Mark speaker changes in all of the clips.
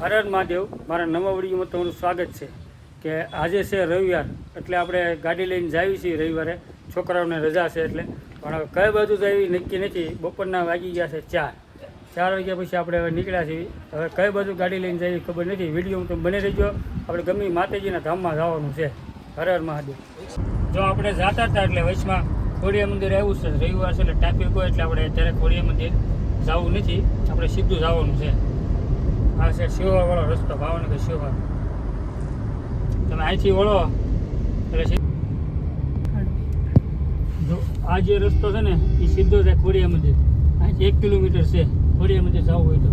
Speaker 1: હર હર મહાદેવ. મારા નવા વિડીયોમાં તમારું સ્વાગત છે. કે આજે છે રવિવાર, એટલે આપણે ગાડી લઈને જાવી છીએ રવિવારે. છોકરાઓને રજા છે એટલે. પણ હવે કઈ બાજુ જવી નક્કી નથી. બપોરના વાગી ગયા છે 4 વાગ્યા પછી આપણે હવે નીકળ્યા છીએ. હવે કઈ બાજુ ગાડી લઈને જવી ખબર નથી. વિડીયો તો બને રહેજો. આપણે ગમે માતાજીના ધામમાં જવાનું છે. હર હર મહાદેવ. જો આપણે જતા હતા એટલે વચમાં ખોડિયા મંદિર આવ્યું છે. રવિવાર છે એટલે ટ્રાફિક હોય એટલે આપણે અત્યારે ખોડિયા મંદિર જવું નથી. આપણે સીધું જવાનું છે. આ છે શિવવાળો રસ્તો, ભાવનગર શિવવાર. તમે અહીંથી વળો એટલે જો આ જે રસ્તો છે ને એ સીધો છે ખોડિયા મંદિર. અહીંથી 1 કિલોમીટર છે ખોડિયા મંદિર જવું હોય તો.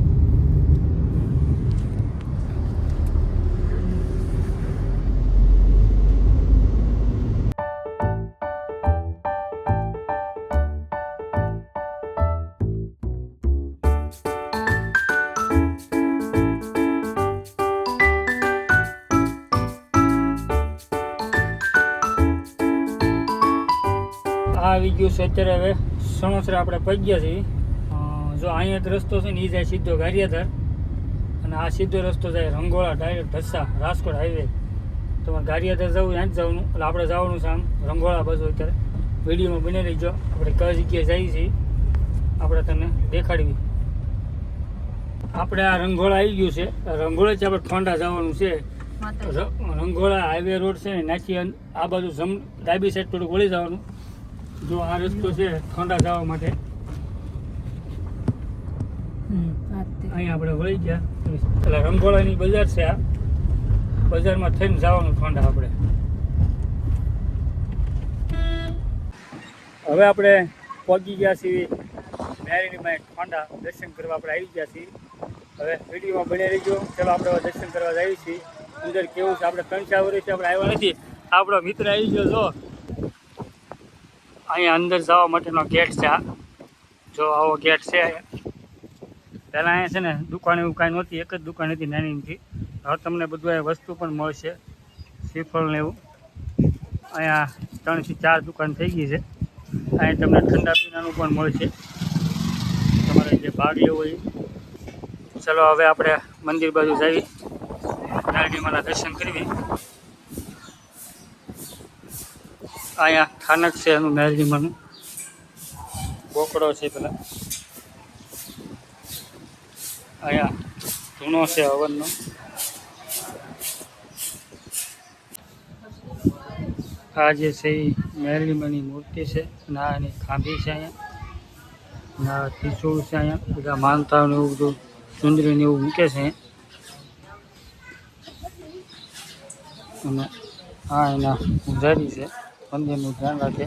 Speaker 1: આવી ગયું છે અત્યારે. હવે સણોસરા આપણે પહોંચ્યા છીએ. જો અહીંયા જ રસ્તો છે ને એ જાય સીધો ગારિયાધાર, અને આ સીધો રસ્તો જાય રંગોળા ડાયરેક્ટ ઢસા રાજકોટ હાઈવે. તમારે ગારિયાધાર જવું ત્યાં જ જવાનું. એટલે આપણે જવાનું છે આમ રંગોળા બાજુ. અત્યારે વિડીયોમાં બની રહીજો. આપણે કઈ જગ્યાએ જઈએ છીએ આપણે તમને દેખાડવી. આપણે આ રંગોળા આવી ગયું છે. રંગોળાથી આપણે ઠોંડા જવાનું છે. રંગોળા હાઈવે રોડ છે ને નાખી આ બાજુ ડાબી સાઈડ થોડુંક વળી જવાનું. જો આ રસ્તો છે ઠંડા જવા માટે. અહીંયા આપણે વળી ગયા એટલે રંગોળાની બજાર છે. આ બજારમાં થઈને જવાનું ઠંડા આપણે. હવે આપણે પહોંચી ગયા છીએ મેરીની ઠંડા. દર્શન કરવા આપણે આવી ગયા છીએ. હવે વિડીયોમાં બની રહીજો. ચાલો આપણે દર્શન કરવા જઈએ છીએ. અંદર કેવું છે, આપણે 3-4 વર્ષથી આપણે આવ્યા નથી. આપણો મિત્ર આવી ગયો. જો અહીંયા અંદર જવા માટેનો ગેટ છે. આ જો આવો ગેટ છે. પહેલાં અહીંયા છે ને દુકાન એવું કાંઈ નહોતી. એક જ દુકાન હતી નાની નથી. હવે તમને બધું વસ્તુ પણ મળશે, શ્રીફળ ને એવું. અહીંયા 3 થી 4 દુકાન થઈ ગઈ છે. અહીંયા તમને ઠંડા પીણાનું પણ મળશે, તમારે જે ભાગ લેવો હોય. ચલો હવે આપણે મંદિર બાજુ જઈએ, નારડીમાના દર્શન કરવી. અહીંયા સ્થાનક છે એનું નારડીમાનું. બોકડો છે પેલા. અહીંયા ધૂણો છે હવનનો. આ જે છે એ મેરડીમાની મૂર્તિ છે. અને આ એની ખાંભી છે અહીંયા. અને આ ત્રિશૂળ છે અહીંયા. બધા માનતાઓને એવું બધું ચુંદરીને એવું મૂકે છે. અને આ એના પૂજારી છે, મંદિરનું ધ્યાન રાખે.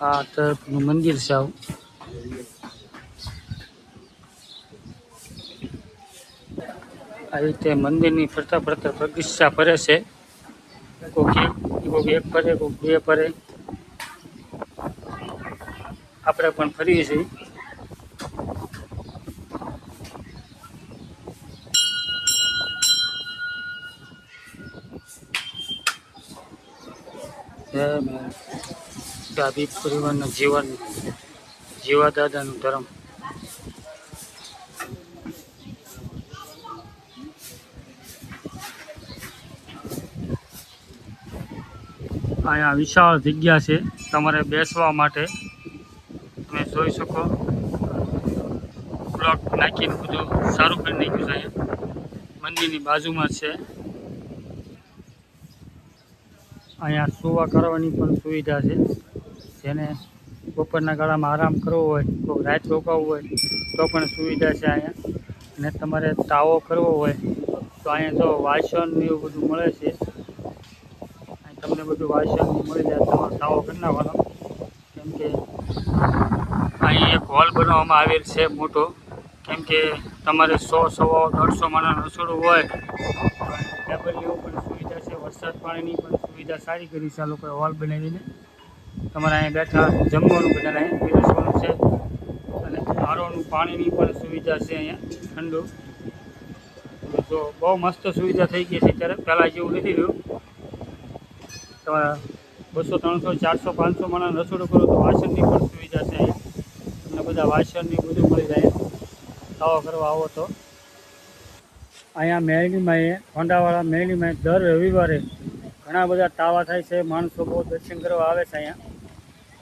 Speaker 1: આ તરફનું મંદિર છે આવું. આવી રીતે મંદિરની ફરતા ફરતા બગીચા ફરે છે. કોઈક એક ફરે, કોઈક 2 ફરે. આપણે પણ ફરીએ છીએ. ડાભી પરિવારનું જીવન, જીવા દાદાનું ધર્મ. અહીંયા વિશાળ જગ્યા છે તમારે બેસવા માટે. તમે જોઈ શકો, બ્લોક નાખીને બધું સારું કરી નાખ્યું છે. અહીંયા મંદિરની બાજુમાં છે. અહીંયા સુવા કરવાની પણ સુવિધા છે. જેને બપોરના ગાળામાં આરામ કરવો હોય, કોઈ રાત રોકાવવું હોય તો પણ સુવિધા છે અહીંયા. અને તમારે તાવો કરવો હોય તો અહીંયા જો વાસણ એવું બધું મળે છે. તમને બધું વાસણ મળી જાય. તમારો તાવો કરી નાખવાનો. કેમ કે અહીં એક હોલ બનાવવામાં આવેલ છે મોટો. કેમ કે તમારે 100-150 માણસનું રસોડું હોય. ટેબલની એવું પણ સુવિધા છે. વરસાદ પાણીની પણ સુવિધા સારી કરી છે આ લોકોએ હોલ બનાવીને. તમારે અહીંયા બેઠા જમવાનું બધાને અહીંયા પીરસવાનું છે. અને આરોનું પાણીની પણ સુવિધા છે અહીંયા ઠંડુ. તો બહુ મસ્ત સુવિધા થઈ ગઈ છે અત્યારે. પહેલાં જેવું નથી રહ્યું. તમારા 200, 300, 400, 500 માણસ રસોડું કરો તો વાસણની પણ સુવિધા છે અહીંયા. તમને અને બધા વાસણની બધું મળી જાય તાવો કરવા આવો તો. અહીંયા મેળીમાં હોન્ડાવાળા મેળીમાં દર રવિવારે ઘણા બધા તાવા થાય છે. માણસો બહુ દર્શન કરવા આવે છે અહીંયા.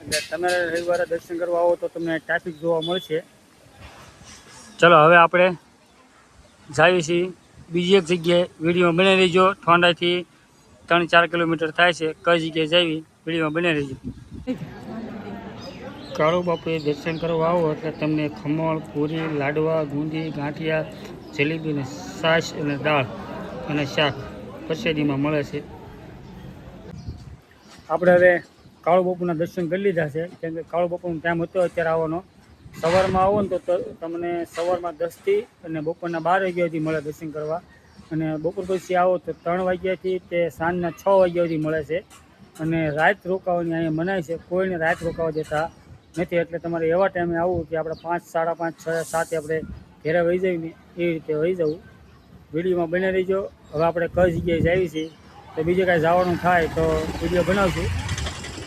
Speaker 1: એટલે તમે રવિવારે દર્શન કરવા આવો તો તમને ટ્રાફિક જોવા મળશે. ચલો હવે આપણે જઈએ છીએ બીજી એક જગ્યાએ. વિડીયો બની રહીજો. થોંડાથી 3-4 કિલોમીટર થાય છે. કઈ જગ્યાએ જઈએ વિડીયોમાં બની રહીજો. કાળુ બાપુએ દર્શન કરવા આવો એટલે તમને ખમણ, પૂરી, લાડવા, ગુંદી, ગાંઠિયા, જલેબી ને છાશ અને દાળ અને શાક પ્રસાદીમાં મળે છે. આપણે હવે કાળુ બાપુના દર્શન કરી લીધા છે. કેમ કે કાળુ બાપુનો ટાઈમ હતો અત્યારે આવવાનો. સવારમાં આવો ને તો તમને સવારમાં 10 થી અને બપોરના 12 વાગ્યા સુધી મળે દર્શન કરવા. અને બપોર પછી આવો તો 3 વાગ્યાથી તે સાંજના 6 વાગ્યા સુધી મળે છે. અને રાત રોકાવાની અહીંયા મનાય છે. કોઈને રાત રોકાવા દેતા નથી. એટલે તમારે એવા ટાઈમે આવવું કે આપણે 5, 5:30, 6, 7 આપણે ઘેરે વહી જઈને એવી રીતે વહી જવું. વિડીયોમાં બને રહીજો. હવે આપણે કઈ જગ્યાએ જઈએ છીએ તો બીજે કાંઈ જવાનું થાય તો વિડીયો બનાવશું.